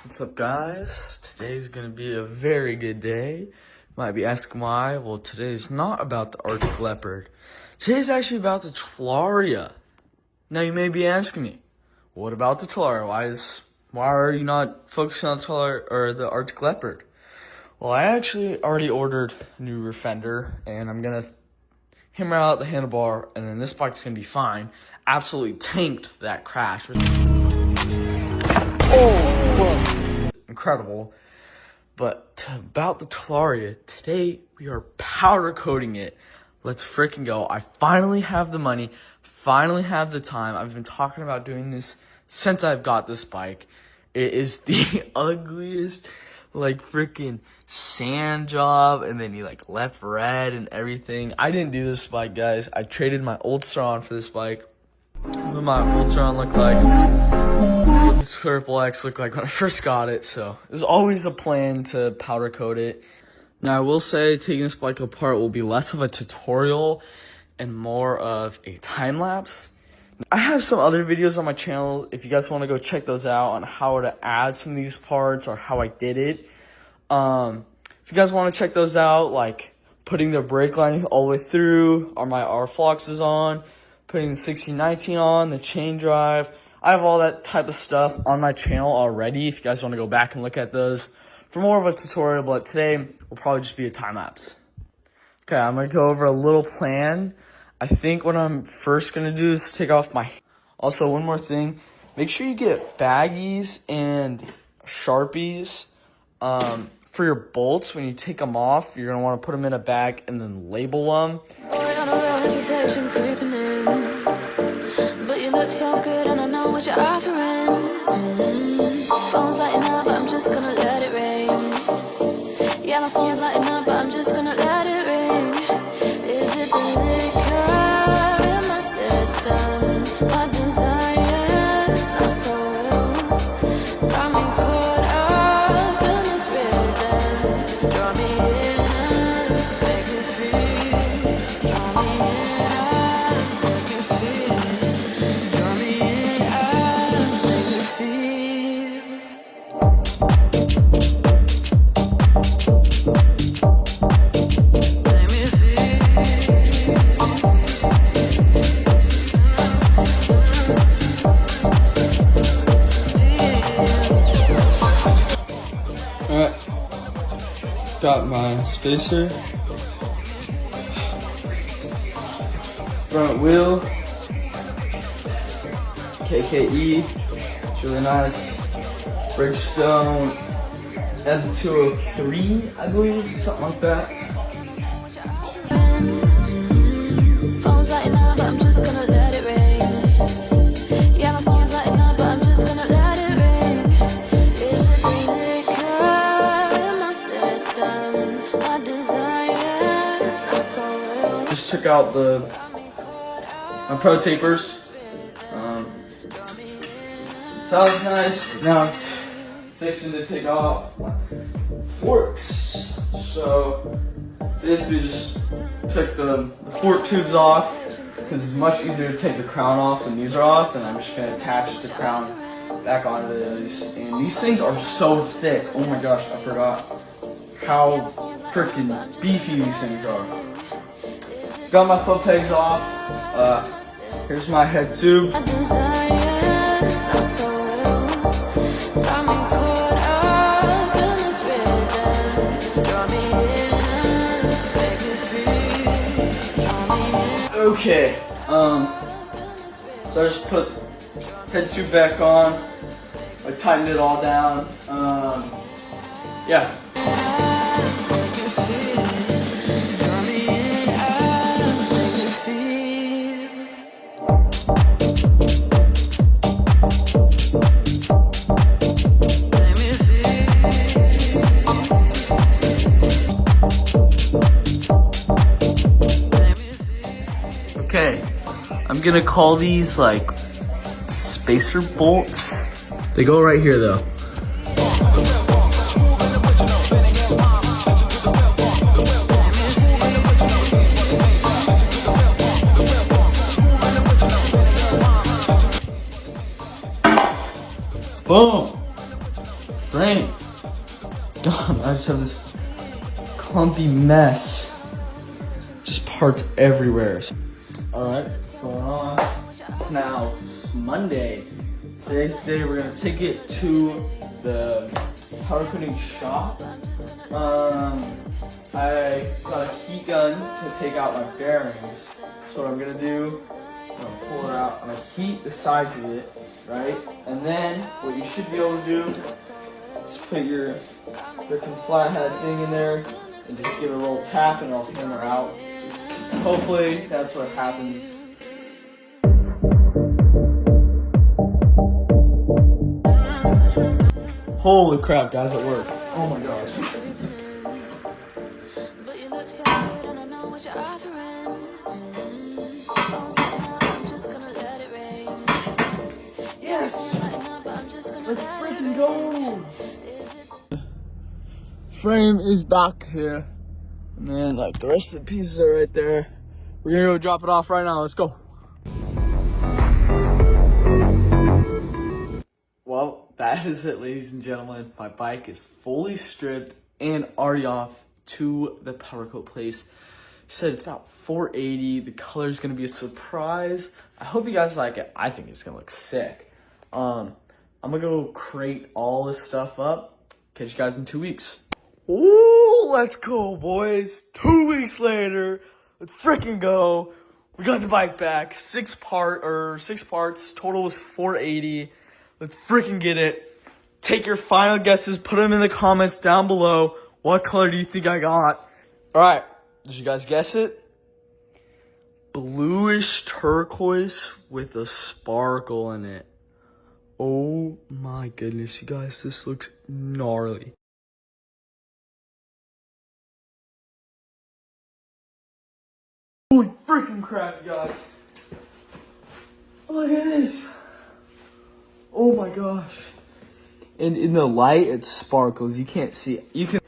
What's up, guys? Today's gonna be a very good day. Might be asking why. Well, today's not about the Arctic leopard. Today's actually about the Talaria. Now you may be asking me, what about the Talaria? Why are you not focusing on the Talaria or the Arctic leopard? Well, I actually already ordered a new rear fender, and I'm gonna hammer out the handlebar, and then this bike's gonna be fine. Absolutely tanked that crash. Incredible. But about the Talaria, today we are powder coating it. Let's freaking go. I finally have the money, finally have the time. I've been talking about doing this since I've got this bike. It is the ugliest, freaking sand job, and then you left red and everything. I didn't do this bike, guys. I traded my old Strawn for this bike. What my old Strawn looked like. The Triple X looked like when I first got it, so it was always a plan to powder coat it. Now I will say taking this bike apart will be less of a tutorial and more of a time lapse. I have some other videos on my channel if you guys want to go check those out on how to add some of these parts or how I did it. If you guys want to check those out, like putting the brake line all the way through, or my R-Floxes on, putting the 1619 on, the chain drive, I have all that type of stuff on my channel already if you guys want to go back and look at those for more of a tutorial, but today will probably just be a time lapse. Okay, I'm going to go over a little plan. I think what I'm first going to do is take off my... Also, one more thing. Make sure you get baggies and Sharpies for your bolts. When you take them off, you're going to want to put them in a bag and then label them. Look so good and I know what you're offering. Phone's lighting up, but I'm just gonna let it ring. Yeah, my phone's lighting up, but I'm just gonna let it ring. Is it the liquor in my system? My desires are so real. Got me caught up in this rhythm. Draw me in and make me feel. Draw me in and make me feel. Alright, got my spacer, front wheel, KKE, it's really nice, Bridgestone M203, I believe, something like that. Phone's lighting up, but I'm just gonna let it ring. Yeah, my phone's lighting up, but I'm just gonna let it ring. Is it the liquor in my system? My desires are so real. Just took out my pro tapers. So that was nice. Now I'm fixing to take off my forks. So basically just took the fork tubes off because it's much easier to take the crown off when these are off, and I'm just gonna attach the crown back onto these. And these things are so thick. Oh my gosh, I forgot how freaking beefy these things are. Got my foot pegs off. Here's my head tube. Okay, so I just put head tube back on. I tightened it all down. Yeah. Okay, I'm gonna call these spacer bolts. They go right here though. Boom. brain. God, I just have this clumpy mess. Just parts everywhere. Alright, what's going on? It's now Monday. Today's the day we're gonna take it to the powder coating shop. I got a heat gun to take out my bearings. So what I'm gonna do, I'm gonna pull it out, I'm gonna heat the sides of it, right? And then what you should be able to do is put your freaking flathead thing in there and just give it a little tap and it'll hammer out. Hopefully that's what happens. Holy crap, guys, it worked. Oh my gosh. Yes! Let's freaking go! Frame is back here. And then like the rest of the pieces are right there. We're gonna go drop it off right now. Let's go. Well, that is it, ladies and gentlemen. My bike is fully stripped and already off to the powder coat place. He said it's about $480. The color is gonna be a surprise. I hope you guys like it. I think it's gonna look sick. I'm gonna go crate all this stuff up. Catch you guys in 2 weeks. Ooh, let's go, boys. 2 weeks later, let's freaking go. We got the bike back. 6 parts. Total was $480. Let's freaking get it. Take your final guesses. Put them in the comments down below. What color do you think I got? All right. Did you guys guess it? Bluish turquoise with a sparkle in it. Oh my goodness, you guys. This looks gnarly. Holy freaking crap, you guys. Look at this. Oh my gosh. And in the light, it sparkles. You can't see it. You can.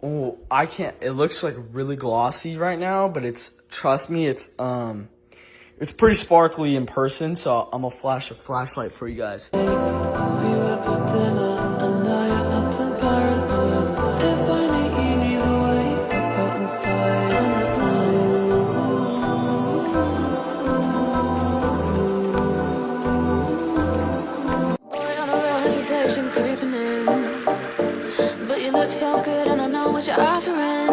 Oh, I can't. It looks like really glossy right now, but trust me, it's pretty sparkly in person. So I'm gonna flash a flashlight for you guys. Creeping in, but you look so good and I know what you're offering.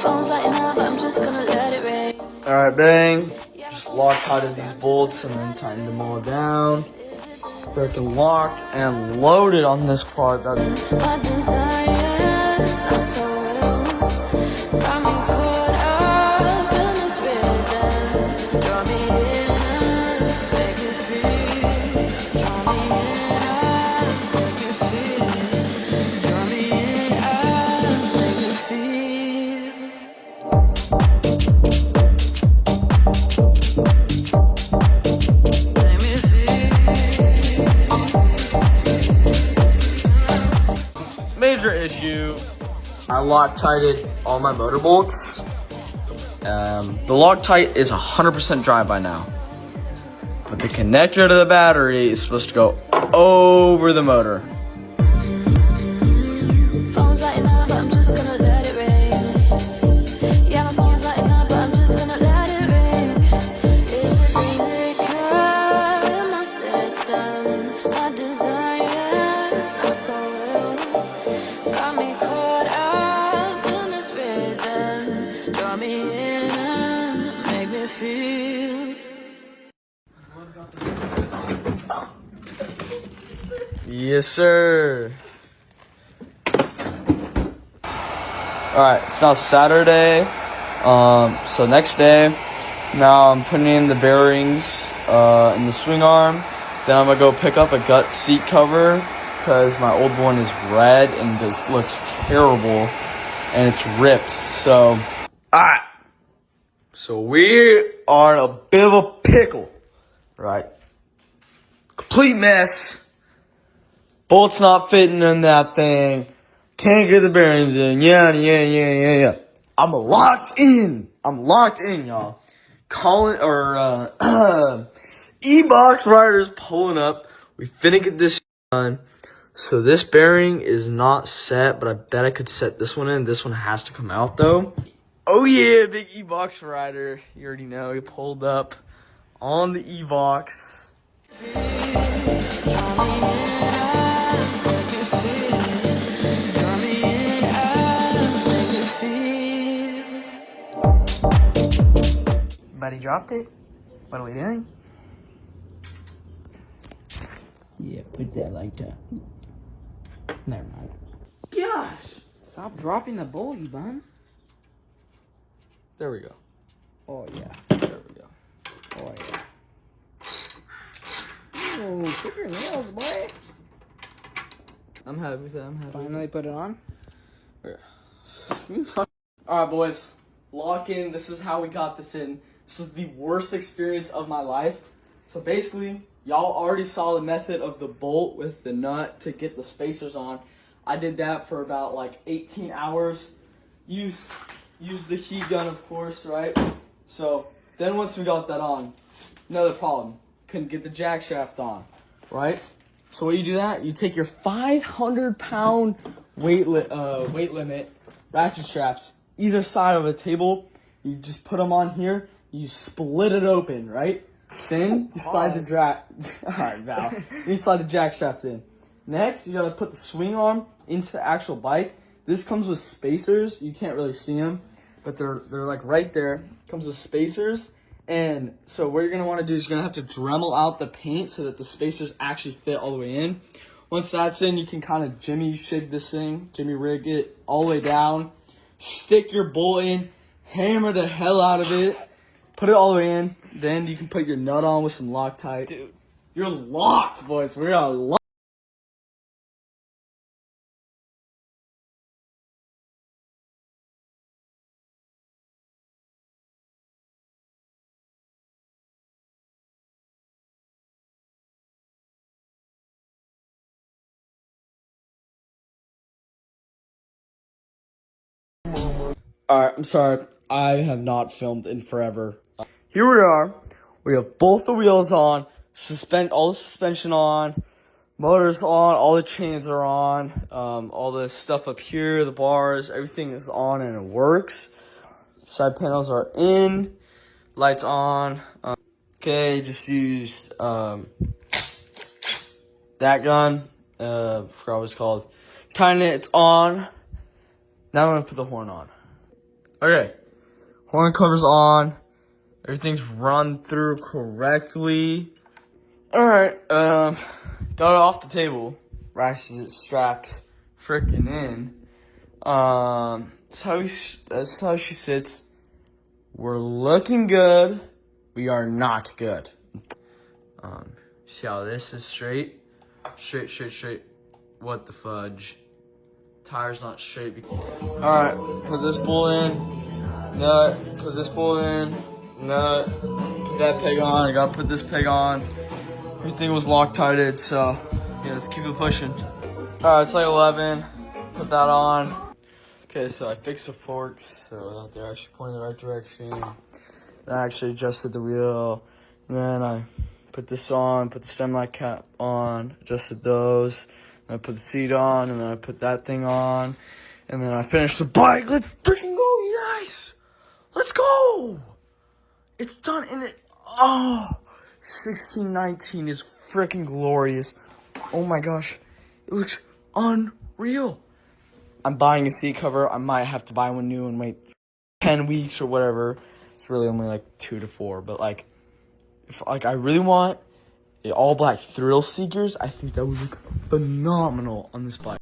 Phone's lighting up, I'm just gonna let it rain. Alright, bang. Just Loctited these bolts and then tightened them all down. Freaking locked and loaded on this part. My desires are so real. Got me caught up in this rhythm. Draw me in and make me feel. Draw me in and make me feel. Draw me in and make me feel. Major issue. I Loctited all my motor bolts. The Loctite is 100% dry by now. But the connector to the battery is supposed to go over the motor. Phone's lighting up, I'm just gonna let it rain. Yeah, my phone's lighting up, I'm just gonna let it rain. Is it liquor in my system? My desires are so real. Got me caught up in this rhythm. Draw me in and make me feel. Yes, sir. Alright, it's now Saturday. So next day, now I'm putting in the bearings in the swing arm. Then I'm gonna go pick up a gut seat cover because my old one is red and just looks terrible and it's ripped. So, alright. So we are in a bit of a pickle, right? Complete mess. Bolts not fitting in that thing. Can't get the bearings in. Yeah. I'm locked in, y'all. E-Box Riders pulling up. We finna get this done. So this bearing is not set, but I bet I could set this one in. This one has to come out though. Oh yeah, big E-Box rider. You already know, he pulled up on the E-Box. Buddy dropped it. What are we doing? Yeah, put that like that. Never mind. Gosh. Stop dropping the bowl, you bum. There we go. Oh, yeah. There we go. Oh, yeah. Oh, keep your nails, boy. I'm happy with that. I'm happy. Finally put it on. Alright, boys. Lock in. This is how we got this in. This was the worst experience of my life. So basically, y'all already saw the method of the bolt with the nut to get the spacers on. I did that for about like 18 hours. Use the heat gun, of course, right? So then once we got that on, another problem. Couldn't get the jack shaft on, right? So what you do that? You take your 500-pound weight limit ratchet straps, either side of a table. You just put them on here. You split it open, right? Then you slide the jack. All right, Val. Then you slide the jack shaft in. Next, you gotta put the swing arm into the actual bike. This comes with spacers. You can't really see them, but they're like right there. Comes with spacers. And so what you're gonna want to do is you're gonna have to Dremel out the paint so that the spacers actually fit all the way in. Once that's in, you can kind of jimmy rig it all the way down. Stick your bolt in, hammer the hell out of it, put it all the way in. Then you can put your nut on with some Loctite. Dude, you're locked, boys. We are locked. Alright, I'm sorry. I have not filmed in forever. Here we are. We have both the wheels on, all the suspension on, motors on, all the chains are on, all the stuff up here, the bars, everything is on and it works. Side panels are in, lights on. Okay, just used that gun. Forgot what it's called. Tighten it, it's on. Now I'm gonna put the horn on. Okay, horn cover's on. Everything's run through correctly. Alright, got it off the table. Ratchet it strapped frickin' in. That's how she sits. We're looking good. We are not good. See how this is straight? Straight. What the fudge? Tire's not straight. Alright, put this bull in. Nut. Put this bull in. Nut. Put that peg on. I gotta put this peg on. Everything was Loctited, so yeah, let's keep it pushing. Alright, it's like 11. Put that on. Okay, so I fixed the forks so that they're actually pointing in the right direction. Then I actually adjusted the wheel. And then I put this on, put the stem light cap on, adjusted those. And I put the seat on, and then I put that thing on. And then I finished the bike. Let's freaking go, you guys! Let's go! It's done, and it, 1619 is freaking glorious. Oh my gosh, it looks unreal. I'm buying a seat cover. I might have to buy one new and wait 10 weeks or whatever. It's really only like 2 to 4, but like, if like I really want a all black thrill seekers, I think that would look phenomenal on this bike.